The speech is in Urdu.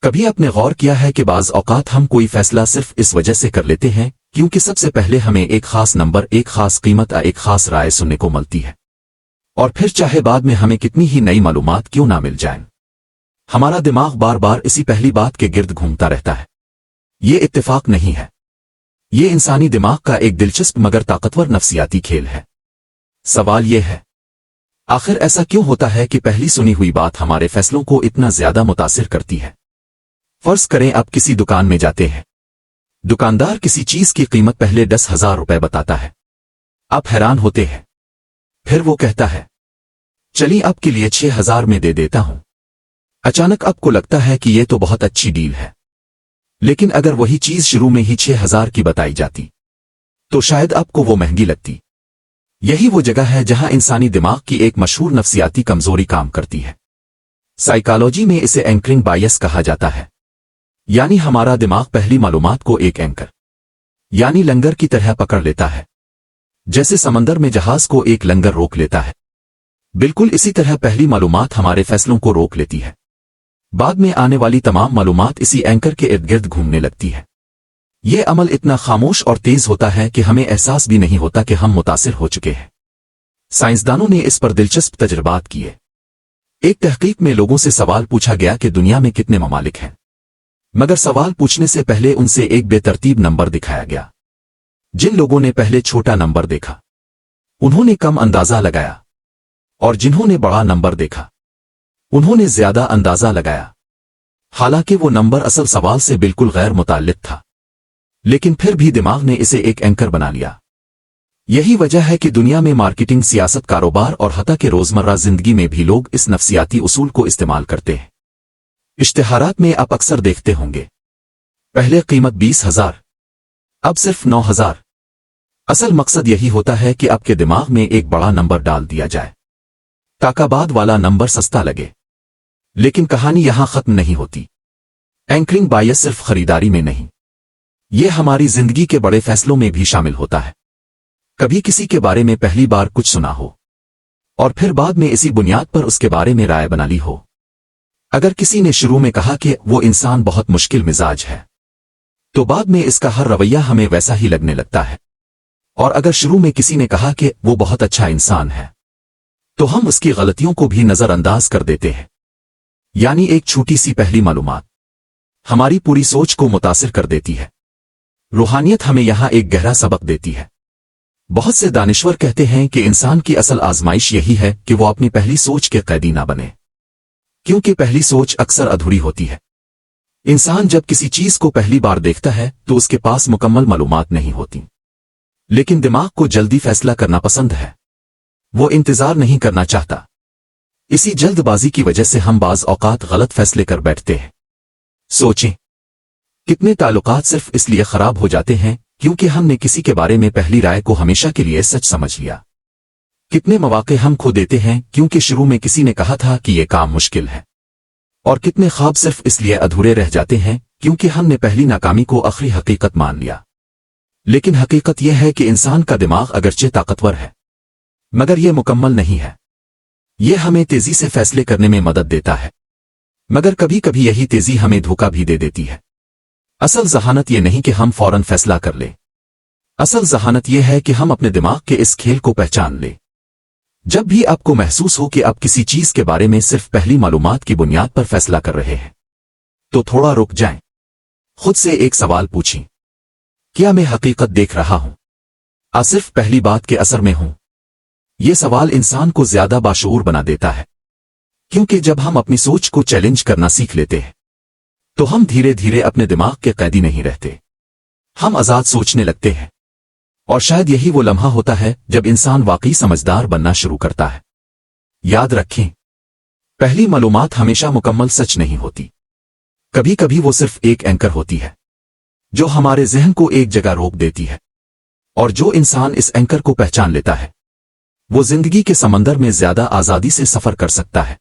کبھی آپ نے غور کیا ہے کہ بعض اوقات ہم کوئی فیصلہ صرف اس وجہ سے کر لیتے ہیں کیونکہ سب سے پہلے ہمیں ایک خاص نمبر، ایک خاص قیمت یا ایک خاص رائے سننے کو ملتی ہے، اور پھر چاہے بعد میں ہمیں کتنی ہی نئی معلومات کیوں نہ مل جائیں، ہمارا دماغ بار بار اسی پہلی بات کے گرد گھومتا رہتا ہے۔ یہ اتفاق نہیں ہے، یہ انسانی دماغ کا ایک دلچسپ مگر طاقتور نفسیاتی کھیل ہے۔ سوال یہ ہے، آخر ایسا کیوں ہوتا ہے کہ پہلی سنی ہوئی بات ہمارے فیصلوں کو اتنا زیادہ متاثر کرتی ہے؟ فرض کریں آپ کسی دکان میں جاتے ہیں، دکاندار کسی چیز کی قیمت پہلے 10,000 روپے بتاتا ہے، آپ حیران ہوتے ہیں، پھر وہ کہتا ہے چلیے آپ کے لیے 6,000 میں دے دیتا ہوں۔ اچانک آپ کو لگتا ہے کہ یہ تو بہت اچھی ڈیل ہے، لیکن اگر وہی چیز شروع میں ہی 6,000 کی بتائی جاتی تو شاید آپ کو وہ مہنگی لگتی۔ یہی وہ جگہ ہے جہاں انسانی دماغ کی ایک مشہور نفسیاتی کمزوری کام کرتی ہے۔ سائیکالوجی میں اسے اینکرنگ بائیس کہا جاتا ہے، یعنی ہمارا دماغ پہلی معلومات کو ایک اینکر یعنی لنگر کی طرح پکڑ لیتا ہے، جیسے سمندر میں جہاز کو ایک لنگر روک لیتا ہے۔ بالکل اسی طرح پہلی معلومات ہمارے فیصلوں کو روک لیتی ہے، بعد میں آنے والی تمام معلومات اسی اینکر کے ارد گرد گھومنے لگتی ہے۔ یہ عمل اتنا خاموش اور تیز ہوتا ہے کہ ہمیں احساس بھی نہیں ہوتا کہ ہم متاثر ہو چکے ہیں۔ سائنسدانوں نے اس پر دلچسپ تجربات کیے۔ ایک تحقیق میں لوگوں سے سوال پوچھا گیا کہ دنیا میں کتنے ممالک ہیں، مگر سوال پوچھنے سے پہلے ان سے ایک بے ترتیب نمبر دکھایا گیا۔ جن لوگوں نے پہلے چھوٹا نمبر دیکھا انہوں نے کم اندازہ لگایا، اور جنہوں نے بڑا نمبر دیکھا انہوں نے زیادہ اندازہ لگایا، حالانکہ وہ نمبر اصل سوال سے بالکل غیر متعلق تھا، لیکن پھر بھی دماغ نے اسے ایک اینکر بنا لیا۔ یہی وجہ ہے کہ دنیا میں مارکیٹنگ، سیاست، کاروبار اور حتیٰ کہ روزمرہ زندگی میں بھی لوگ اس نفسیاتی اصول کو استعمال کرتے ہیں۔ اشتہارات میں آپ اکثر دیکھتے ہوں گے، پہلے قیمت 20,000، اب صرف 9,000۔ اصل مقصد یہی ہوتا ہے کہ آپ کے دماغ میں ایک بڑا نمبر ڈال دیا جائے تاکہ بعد والا نمبر سستا لگے۔ لیکن کہانی یہاں ختم نہیں ہوتی۔ اینکرنگ بائیس صرف خریداری میں نہیں، یہ ہماری زندگی کے بڑے فیصلوں میں بھی شامل ہوتا ہے۔ کبھی کسی کے بارے میں پہلی بار کچھ سنا ہو اور پھر بعد میں اسی بنیاد پر اس کے بارے میں رائے بنا لی ہو۔ اگر کسی نے شروع میں کہا کہ وہ انسان بہت مشکل مزاج ہے، تو بعد میں اس کا ہر رویہ ہمیں ویسا ہی لگنے لگتا ہے، اور اگر شروع میں کسی نے کہا کہ وہ بہت اچھا انسان ہے، تو ہم اس کی غلطیوں کو بھی نظر انداز کر دیتے ہیں۔ یعنی ایک چھوٹی سی پہلی معلومات ہماری پوری سوچ کو متاثر کر دیتی ہے۔ روحانیت ہمیں یہاں ایک گہرا سبق دیتی ہے۔ بہت سے دانشور کہتے ہیں کہ انسان کی اصل آزمائش یہی ہے کہ وہ اپنی پہلی سوچ کے قیدی نہ بنے، کیونکہ پہلی سوچ اکثر ادھوری ہوتی ہے۔ انسان جب کسی چیز کو پہلی بار دیکھتا ہے تو اس کے پاس مکمل معلومات نہیں ہوتی، لیکن دماغ کو جلدی فیصلہ کرنا پسند ہے، وہ انتظار نہیں کرنا چاہتا۔ اسی جلد بازی کی وجہ سے ہم بعض اوقات غلط فیصلے کر بیٹھتے ہیں۔ سوچیں، کتنے تعلقات صرف اس لیے خراب ہو جاتے ہیں کیونکہ ہم نے کسی کے بارے میں پہلی رائے کو ہمیشہ کے لیے سچ سمجھ لیا۔ کتنے مواقع ہم کھو دیتے ہیں کیونکہ شروع میں کسی نے کہا تھا کہ یہ کام مشکل ہے، اور کتنے خواب صرف اس لیے ادھورے رہ جاتے ہیں کیونکہ ہم نے پہلی ناکامی کو آخری حقیقت مان لیا۔ لیکن حقیقت یہ ہے کہ انسان کا دماغ اگرچہ طاقتور ہے، مگر یہ مکمل نہیں ہے۔ یہ ہمیں تیزی سے فیصلے کرنے میں مدد دیتا ہے، مگر کبھی کبھی یہی تیزی ہمیں دھوکہ بھی دے دیتی ہے۔ اصل ذہانت یہ نہیں کہ ہم فوراً فیصلہ کر لیں، اصل ذہانت یہ ہے کہ ہم اپنے دماغ کے اس کھیل کو پہچان لیں۔ جب بھی آپ کو محسوس ہو کہ آپ کسی چیز کے بارے میں صرف پہلی معلومات کی بنیاد پر فیصلہ کر رہے ہیں، تو تھوڑا رک جائیں، خود سے ایک سوال پوچھیں، کیا میں حقیقت دیکھ رہا ہوں یا صرف پہلی بات کے اثر میں ہوں؟ یہ سوال انسان کو زیادہ باشعور بنا دیتا ہے، کیونکہ جب ہم اپنی سوچ کو چیلنج کرنا سیکھ لیتے ہیں تو ہم دھیرے دھیرے اپنے دماغ کے قیدی نہیں رہتے، ہم آزاد سوچنے لگتے ہیں۔ اور شاید یہی وہ لمحہ ہوتا ہے جب انسان واقعی سمجھدار بننا شروع کرتا ہے۔ یاد رکھیں، پہلی معلومات ہمیشہ مکمل سچ نہیں ہوتی، کبھی کبھی وہ صرف ایک اینکر ہوتی ہے جو ہمارے ذہن کو ایک جگہ روک دیتی ہے، اور جو انسان اس اینکر کو پہچان لیتا ہے وہ زندگی کے سمندر میں زیادہ آزادی سے سفر کر سکتا ہے۔